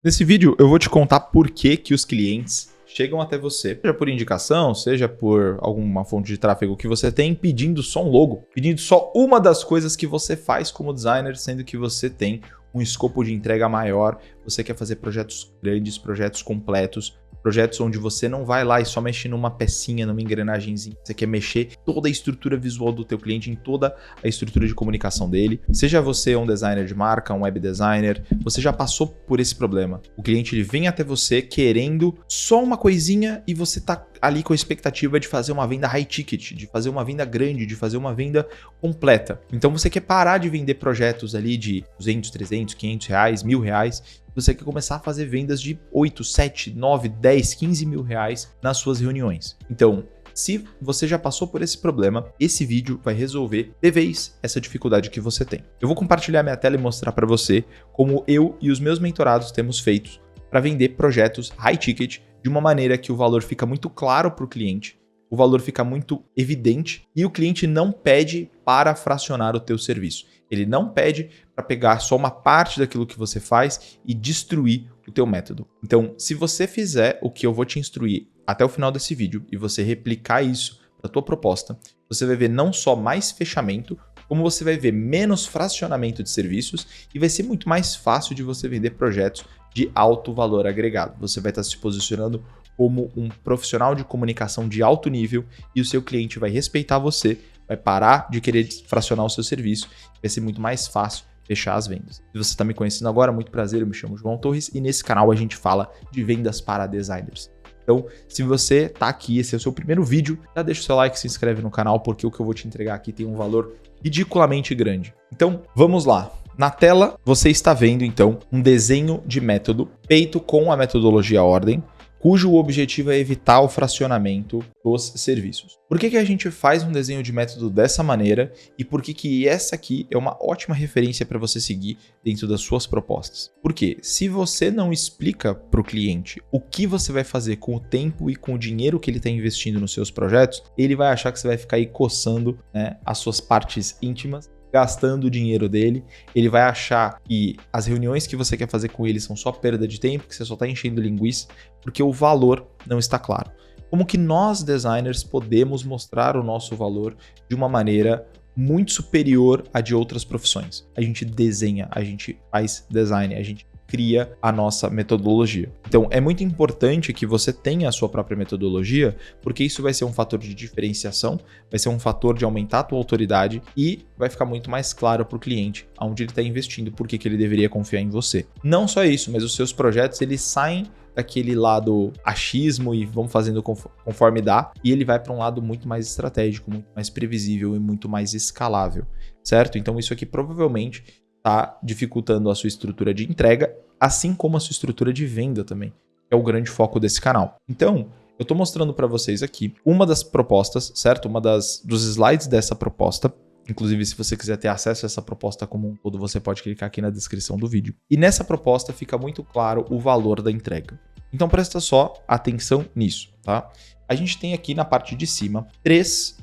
Nesse vídeo eu vou te contar por que os clientes chegam até você, seja por indicação, seja por alguma fonte de tráfego que você tem, pedindo só um logo, pedindo só uma das coisas que você faz como designer, sendo que você tem um escopo de entrega maior, você quer fazer projetos grandes, projetos completos, projetos onde você não vai lá e só mexe numa pecinha, numa engrenagemzinha. Você quer mexer toda a estrutura visual do teu cliente, em toda a estrutura de comunicação dele. Seja você um designer de marca, um web designer, você já passou por esse problema. O cliente ele vem até você querendo só uma coisinha e você tá ali com a expectativa de fazer uma venda high ticket, de fazer uma venda grande, de fazer uma venda completa. Então você quer parar de vender projetos ali de 200, 300, 500 reais, R$1.000. Você quer começar a fazer vendas de 8, 7, 9, 10, 15 mil reais nas suas reuniões. Então, se você já passou por esse problema, esse vídeo vai resolver de vez essa dificuldade que você tem. Eu vou compartilhar minha tela e mostrar para você como eu e os meus mentorados temos feito para vender projetos high ticket de uma maneira que o valor fica muito claro para o cliente, o valor fica muito evidente e o cliente não pede para fracionar o teu serviço. Ele não pede para pegar só uma parte daquilo que você faz e destruir o teu método. Então, se você fizer o que eu vou te instruir até o final desse vídeo e você replicar isso para a tua proposta, você vai ver não só mais fechamento, como você vai ver menos fracionamento de serviços e vai ser muito mais fácil de você vender projetos de alto valor agregado. Você vai estar se posicionando como um profissional de comunicação de alto nível e o seu cliente vai respeitar você, vai parar de querer fracionar o seu serviço, vai ser muito mais fácil fechar as vendas. Se você está me conhecendo agora, muito prazer, eu me chamo João Torres e nesse canal a gente fala de vendas para designers. Então, se você está aqui, esse é o seu primeiro vídeo, já deixa o seu like, se inscreve no canal, porque o que eu vou te entregar aqui tem um valor ridiculamente grande. Então, vamos lá. Na tela, você está vendo, então, um desenho de método feito com a metodologia Ordem, cujo objetivo é evitar o fracionamento dos serviços. Por que a gente faz um desenho de método dessa maneira e por que essa aqui é uma ótima referência para você seguir dentro das suas propostas? Porque se você não explica para o cliente o que você vai fazer com o tempo e com o dinheiro que ele está investindo nos seus projetos, ele vai achar que você vai ficar aí coçando, né, as suas partes íntimas, gastando o dinheiro dele, ele vai achar que as reuniões que você quer fazer com ele são só perda de tempo, que você só está enchendo linguiça, porque o valor não está claro. Como que nós, designers, podemos mostrar o nosso valor de uma maneira muito superior à de outras profissões? A gente desenha, a gente faz design, a gente cria a nossa metodologia. Então, é muito importante que você tenha a sua própria metodologia, porque isso vai ser um fator de diferenciação, vai ser um fator de aumentar a tua autoridade e vai ficar muito mais claro para o cliente aonde ele está investindo, por que ele deveria confiar em você. Não só isso, mas os seus projetos, eles saem daquele lado achismo e vão fazendo conforme dá, e ele vai para um lado muito mais estratégico, muito mais previsível e muito mais escalável, certo? Então, isso aqui provavelmente está dificultando a sua estrutura de entrega, assim como a sua estrutura de venda também, que é o grande foco desse canal. Então, eu estou mostrando para vocês aqui uma das propostas, certo? Uma dos slides dessa proposta. Inclusive, se você quiser ter acesso a essa proposta como um todo, você pode clicar aqui na descrição do vídeo. E nessa proposta fica muito claro o valor da entrega. Então, presta só atenção nisso, tá? A gente tem aqui na parte de cima três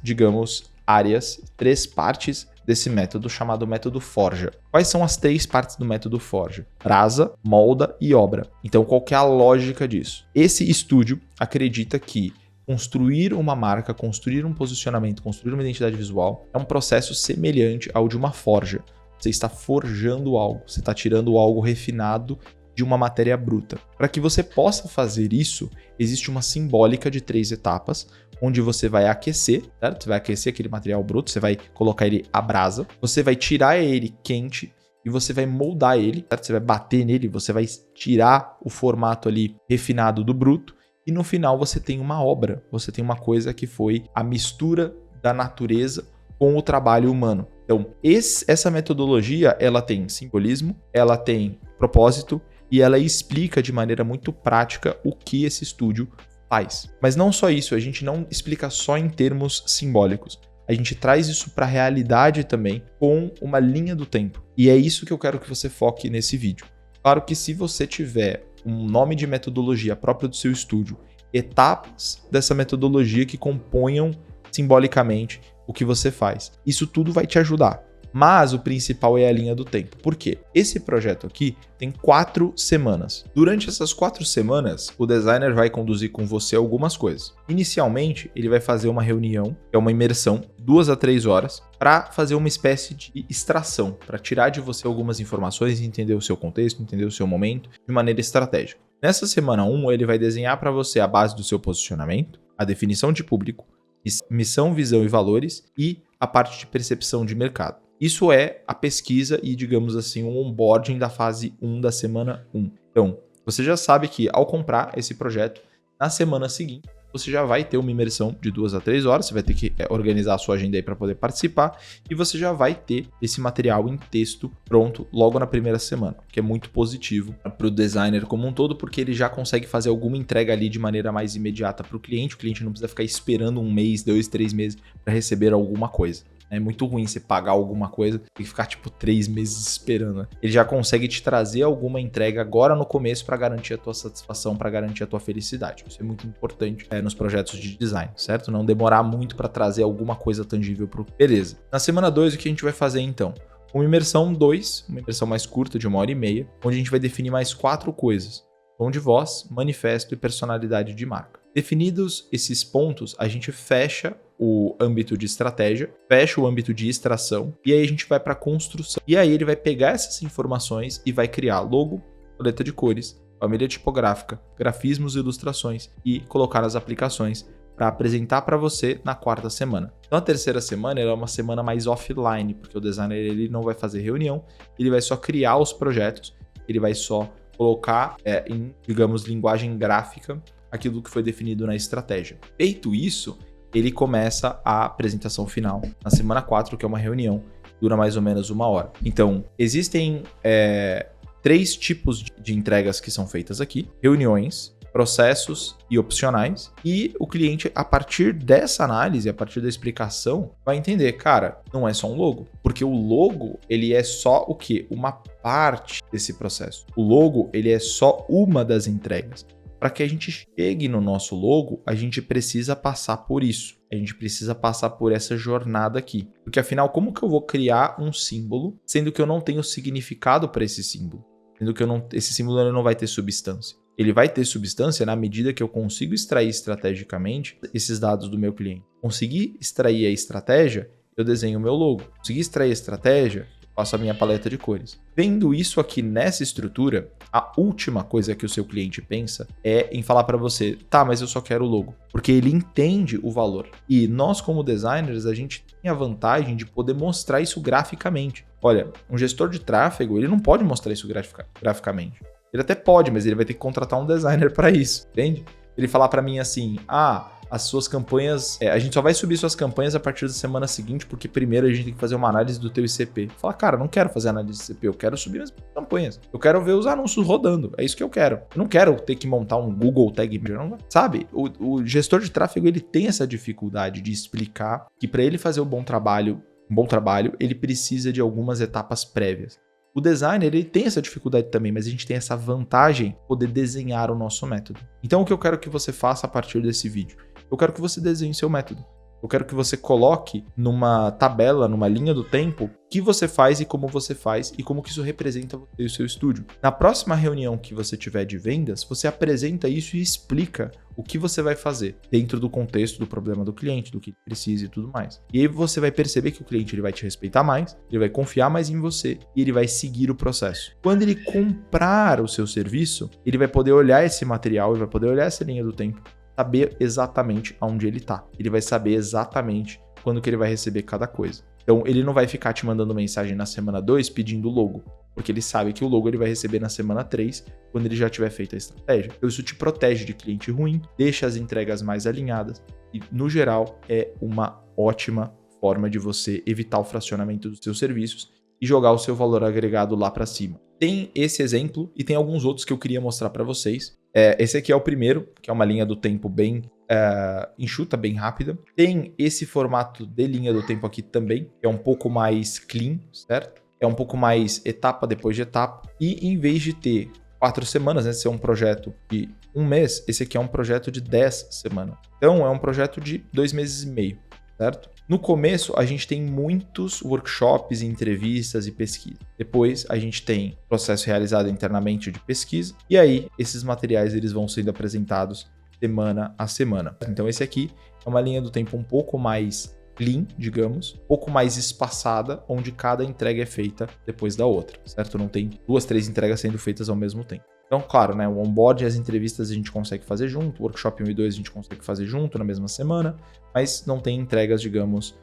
partes desse método chamado método Forja. Quais são as três partes do método Forja? Brasa, molda e obra. Então, qual que é a lógica disso? Esse estúdio acredita que construir uma marca, construir um posicionamento, construir uma identidade visual é um processo semelhante ao de uma forja. Você está forjando algo, você está tirando algo refinado de uma matéria bruta. Para que você possa fazer isso, existe uma simbólica de 3 etapas, onde você vai aquecer, certo? Você vai aquecer aquele material bruto, você vai colocar ele à brasa, você vai tirar ele quente e você vai moldar ele, certo? Você vai bater nele, você vai tirar o formato ali refinado do bruto e no final você tem uma obra, você tem uma coisa que foi a mistura da natureza com o trabalho humano. Então, essa metodologia, ela tem simbolismo, ela tem propósito e ela explica de maneira muito prática o que esse estúdio faz. Mas não só isso, a gente não explica só em termos simbólicos. A gente traz isso para a realidade também com uma linha do tempo. E é isso que eu quero que você foque nesse vídeo. Claro que se você tiver um nome de metodologia próprio do seu estúdio, etapas dessa metodologia que componham simbolicamente o que você faz, isso tudo vai te ajudar. Mas o principal é a linha do tempo. Por quê? Esse projeto aqui tem 4 semanas. Durante essas 4 semanas, o designer vai conduzir com você algumas coisas. Inicialmente, ele vai fazer uma reunião, que é uma imersão, 2 a 3 horas, para fazer uma espécie de extração, para tirar de você algumas informações, entender o seu contexto, entender o seu momento, de maneira estratégica. Nessa semana 1, ele vai desenhar para você a base do seu posicionamento, a definição de público, missão, visão e valores e a parte de percepção de mercado. Isso é a pesquisa e, digamos assim, um onboarding da fase 1 da semana 1. Então, você já sabe que ao comprar esse projeto, na semana seguinte, você já vai ter uma imersão de 2 a 3 horas, você vai ter que organizar a sua agenda aí para poder participar e você já vai ter esse material em texto pronto logo na primeira semana, que é muito positivo para o designer como um todo, porque ele já consegue fazer alguma entrega ali de maneira mais imediata para o cliente não precisa ficar esperando 1 mês, 2, 3 meses para receber alguma coisa. É muito ruim você pagar alguma coisa e ficar tipo 3 meses esperando. Né? Ele já consegue te trazer alguma entrega agora no começo para garantir a tua satisfação, para garantir a tua felicidade. Isso é muito importante nos projetos de design, certo? Não demorar muito para trazer alguma coisa tangível pro. Beleza. Na semana 2, o que a gente vai fazer então? Uma imersão 2, uma imersão mais curta de 1h30, onde a gente vai definir mais 4 coisas: tom de voz, manifesto e personalidade de marca. Definidos esses pontos, a gente fecha o âmbito de estratégia, fecha o âmbito de extração e aí a gente vai para a construção. E aí ele vai pegar essas informações e vai criar logo, paleta de cores, família tipográfica, grafismos e ilustrações e colocar as aplicações para apresentar para você na 4ª semana. Então a 3ª semana é uma semana mais offline, porque o designer ele não vai fazer reunião, ele vai só criar os projetos, ele vai só colocar em, digamos, linguagem gráfica aquilo que foi definido na estratégia. Feito isso, ele começa a apresentação final na semana 4, que é uma reunião, dura mais ou menos 1 hora. Então, existem 3 tipos de entregas que são feitas aqui: reuniões, processos e opcionais. E o cliente, a partir dessa análise, a partir da explicação, vai entender, cara, não é só um logo. Porque o logo, ele é só o quê? Uma parte desse processo. O logo, ele é só uma das entregas. Para que a gente chegue no nosso logo, a gente precisa passar por isso. A gente precisa passar por essa jornada aqui. Porque afinal, como que eu vou criar um símbolo, sendo que eu não tenho significado para esse símbolo? Sendo que esse símbolo ele não vai ter substância. Ele vai ter substância na medida que eu consigo extrair estrategicamente esses dados do meu cliente. Conseguir extrair a estratégia, eu desenho o meu logo. Conseguir extrair a estratégia, faço a minha paleta de cores. Vendo isso aqui nessa estrutura, a última coisa que o seu cliente pensa é em falar para você, tá, mas eu só quero o logo. Porque ele entende o valor. E nós, como designers, a gente tem a vantagem de poder mostrar isso graficamente. Olha, um gestor de tráfego, ele não pode mostrar isso graficamente. Ele até pode, mas ele vai ter que contratar um designer para isso, entende? Ele falar para mim assim, as suas campanhas, a gente só vai subir suas campanhas a partir da semana seguinte, porque primeiro a gente tem que fazer uma análise do teu ICP. Fala, cara, não quero fazer análise de ICP, eu quero subir as campanhas. Eu quero ver os anúncios rodando, é isso que eu quero. Eu não quero ter que montar um Google Tag Manager, não, sabe? O gestor de tráfego, ele tem essa dificuldade de explicar que para ele fazer um bom trabalho, ele precisa de algumas etapas prévias. O designer, ele tem essa dificuldade também, mas a gente tem essa vantagem de poder desenhar o nosso método. Então, o que eu quero que você faça a partir desse vídeo? Eu quero que você desenhe seu método. Eu quero que você coloque numa tabela, numa linha do tempo, o que você faz e como que isso representa você e o seu estúdio. Na próxima reunião que você tiver de vendas, você apresenta isso e explica o que você vai fazer dentro do contexto do problema do cliente, do que ele precisa e tudo mais. E aí você vai perceber que o cliente ele vai te respeitar mais, ele vai confiar mais em você e ele vai seguir o processo. Quando ele comprar o seu serviço, ele vai poder olhar esse material, ele vai poder olhar essa linha do tempo, saber exatamente aonde ele tá. Ele vai saber exatamente quando que ele vai receber cada coisa. Então, ele não vai ficar te mandando mensagem na semana 2 pedindo o logo, porque ele sabe que o logo ele vai receber na semana 3, quando ele já tiver feito a estratégia. Então, isso te protege de cliente ruim, deixa as entregas mais alinhadas e, no geral, é uma ótima forma de você evitar o fracionamento dos seus serviços e jogar o seu valor agregado lá para cima. Tem esse exemplo e tem alguns outros que eu queria mostrar para vocês. Esse aqui é o primeiro, que é uma linha do tempo bem enxuta, bem rápida. Tem esse formato de linha do tempo aqui também, que é um pouco mais clean, certo? É um pouco mais etapa depois de etapa. E em vez de ter 4 semanas, né, ser um projeto de 1 mês, esse aqui é um projeto de 10 semanas. Então é um projeto de 2 meses e meio, certo? No começo, a gente tem muitos workshops, entrevistas e pesquisa. Depois, a gente tem processo realizado internamente de pesquisa. E aí, esses materiais eles vão sendo apresentados semana a semana. Então, esse aqui é uma linha do tempo um pouco mais clean, digamos, um pouco mais espaçada, onde cada entrega é feita depois da outra, certo? Não tem 2, 3 entregas sendo feitas ao mesmo tempo. Então, claro, né, o onboard e as entrevistas a gente consegue fazer junto, o workshop 1 e 2 a gente consegue fazer junto na mesma semana, mas não tem entregas, digamos,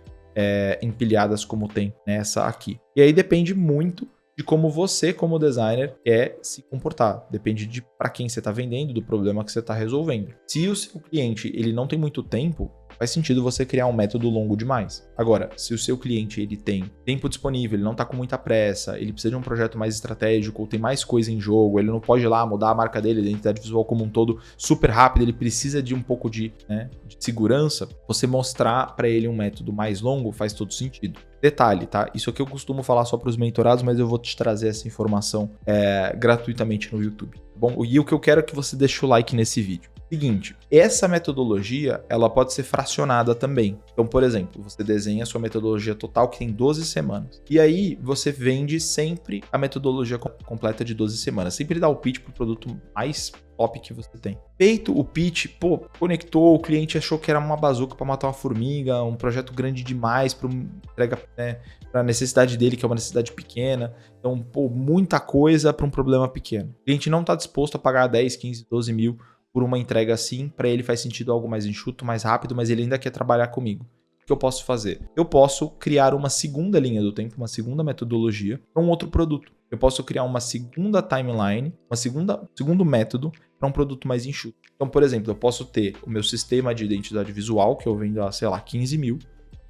empilhadas como tem nessa aqui. E aí depende muito de como você, como designer, quer se comportar. Depende de para quem você está vendendo, do problema que você está resolvendo. Se o seu cliente ele não tem muito tempo, faz sentido você criar um método longo demais. Agora, se o seu cliente ele tem tempo disponível, ele não está com muita pressa, ele precisa de um projeto mais estratégico, ou tem mais coisa em jogo, ele não pode ir lá mudar a marca dele, a identidade visual como um todo super rápido, ele precisa de um pouco de segurança, você mostrar para ele um método mais longo faz todo sentido. Detalhe, tá? Isso aqui eu costumo falar só para os mentorados, mas eu vou te trazer essa informação gratuitamente no YouTube. Tá bom? E o que eu quero é que você deixe o like nesse vídeo. Seguinte, essa metodologia, ela pode ser fracionada também. Então, por exemplo, você desenha a sua metodologia total, que tem 12 semanas. E aí, você vende sempre a metodologia completa de 12 semanas. Sempre dá o pitch para o produto mais top que você tem. Feito o pitch, conectou, o cliente achou que era uma bazuca para matar uma formiga, um projeto grande demais para entrega, para a necessidade dele, que é uma necessidade pequena. Então, muita coisa para um problema pequeno. O cliente não está disposto a pagar 10, 15, 12 mil por uma entrega assim, para ele faz sentido algo mais enxuto, mais rápido, mas ele ainda quer trabalhar comigo. O que eu posso fazer? Eu posso criar uma segunda linha do tempo, uma segunda metodologia para um outro produto. Eu posso criar uma segunda timeline, segundo método para um produto mais enxuto. Então, por exemplo, eu posso ter o meu sistema de identidade visual, que eu vendo a, 15 mil,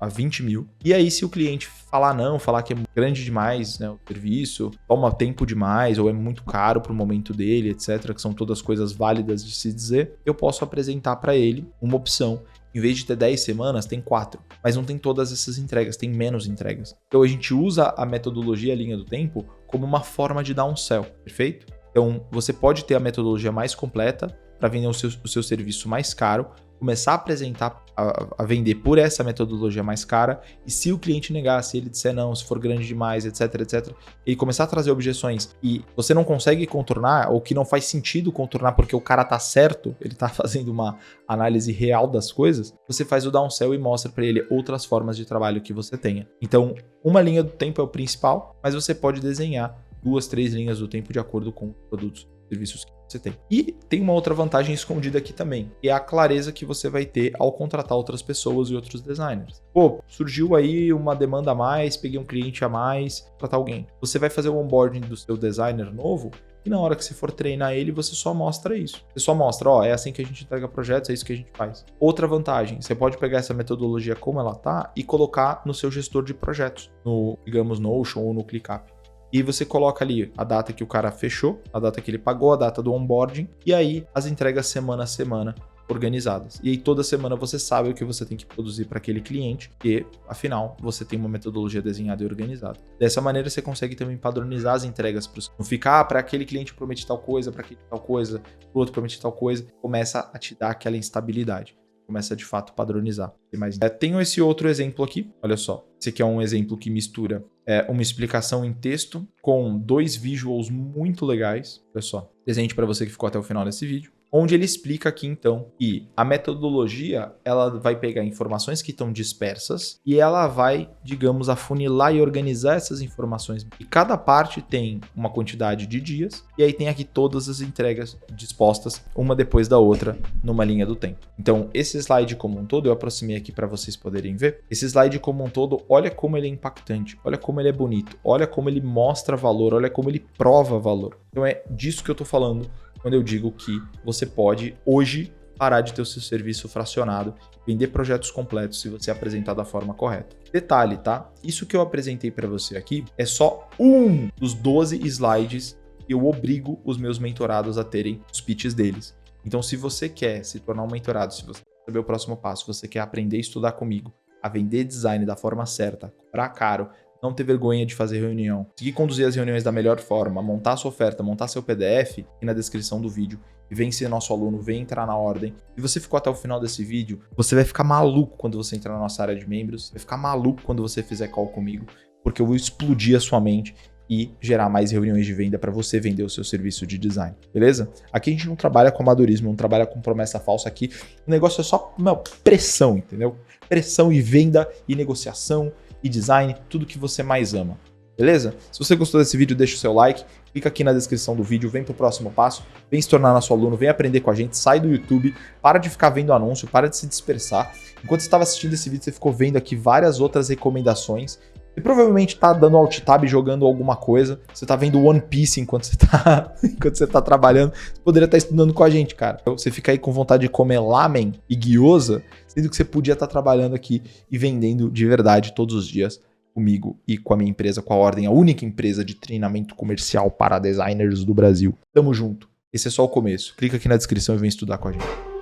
a 20 mil. E aí, se o cliente falar que é grande demais, né, o serviço, toma tempo demais, ou é muito caro para o momento dele, etc., que são todas coisas válidas de se dizer, eu posso apresentar para ele uma opção. Em vez de ter 10 semanas, tem 4. Mas não tem todas essas entregas, tem menos entregas. Então, a gente usa a metodologia a linha do tempo como uma forma de dar um sell, perfeito? Então, você pode ter a metodologia mais completa para vender o seu serviço mais caro, começar a apresentar, a vender por essa metodologia mais cara, e se o cliente negar, se ele disser não, se for grande demais, etc, etc, ele começar a trazer objeções e você não consegue contornar, ou que não faz sentido contornar porque o cara tá certo, ele tá fazendo uma análise real das coisas, você faz o downsell e mostra para ele outras formas de trabalho que você tenha. Então, uma linha do tempo é o principal, mas você pode desenhar 2, 3 linhas do tempo de acordo com os produtos e serviços que você tem. E tem uma outra vantagem escondida aqui também, que é a clareza que você vai ter ao contratar outras pessoas e outros designers. Surgiu aí uma demanda a mais, peguei um cliente a mais, tratar alguém. Você vai fazer o onboarding do seu designer novo e na hora que você for treinar ele, você só mostra isso. Você só mostra, é assim que a gente entrega projetos, é isso que a gente faz. Outra vantagem, você pode pegar essa metodologia como ela tá e colocar no seu gestor de projetos, no, digamos, Notion ou no ClickUp. E você coloca ali a data que o cara fechou, a data que ele pagou, a data do onboarding, e aí as entregas semana a semana organizadas. E aí toda semana você sabe o que você tem que produzir para aquele cliente, e afinal você tem uma metodologia desenhada e organizada. Dessa maneira você consegue também padronizar as entregas, não ficar para aquele cliente promete tal coisa, para aquele tal coisa, para o outro promete tal coisa, começa a te dar aquela instabilidade. Começa de fato a padronizar. Tenho esse outro exemplo aqui, olha só. Esse aqui é um exemplo que mistura uma explicação em texto com 2 visuals muito legais. Olha só, presente para você que ficou até o final desse vídeo. Onde ele explica aqui, então, que a metodologia ela vai pegar informações que estão dispersas e ela vai, digamos, afunilar e organizar essas informações. E cada parte tem uma quantidade de dias e aí tem aqui todas as entregas dispostas, uma depois da outra, numa linha do tempo. Então, esse slide como um todo, eu aproximei aqui para vocês poderem ver. Esse slide como um todo, olha como ele é impactante, olha como ele é bonito, olha como ele mostra valor, olha como ele prova valor. Então, é disso que eu tô falando quando eu digo que você pode, hoje, parar de ter o seu serviço fracionado, vender projetos completos se você apresentar da forma correta. Detalhe, tá? Isso que eu apresentei para você aqui é só um dos 12 slides que eu obrigo os meus mentorados a terem os pitches deles. Então, se você quer se tornar um mentorado, se você quer saber o próximo passo, se você quer aprender a estudar comigo, a vender design da forma certa, cobrar caro, não ter vergonha de fazer reunião, conseguir conduzir as reuniões da melhor forma, montar a sua oferta, montar seu PDF, e na descrição do vídeo, e vem ser nosso aluno, vem entrar na ordem. Se você ficou até o final desse vídeo, você vai ficar maluco quando você entrar na nossa área de membros, vai ficar maluco quando você fizer call comigo, porque eu vou explodir a sua mente e gerar mais reuniões de venda para você vender o seu serviço de design, beleza? Aqui a gente não trabalha com amadorismo, não trabalha com promessa falsa aqui, o negócio é só pressão, entendeu? Pressão e venda e negociação e design, tudo que você mais ama, beleza? Se você gostou desse vídeo, deixa o seu like, clica aqui na descrição do vídeo, vem pro próximo passo, vem se tornar nosso aluno, vem aprender com a gente, sai do YouTube, para de ficar vendo anúncio, para de se dispersar. Enquanto você estava assistindo esse vídeo, você ficou vendo aqui várias outras recomendações. Você provavelmente tá dando alt tab jogando alguma coisa. Você tá vendo One Piece enquanto você tá trabalhando. Você poderia estar estudando com a gente, cara. Você fica aí com vontade de comer lamen e gyoza, sendo que você podia estar trabalhando aqui e vendendo de verdade todos os dias comigo e com a minha empresa, com a Ordem, a única empresa de treinamento comercial para designers do Brasil. Tamo junto. Esse é só o começo. Clica aqui na descrição e vem estudar com a gente.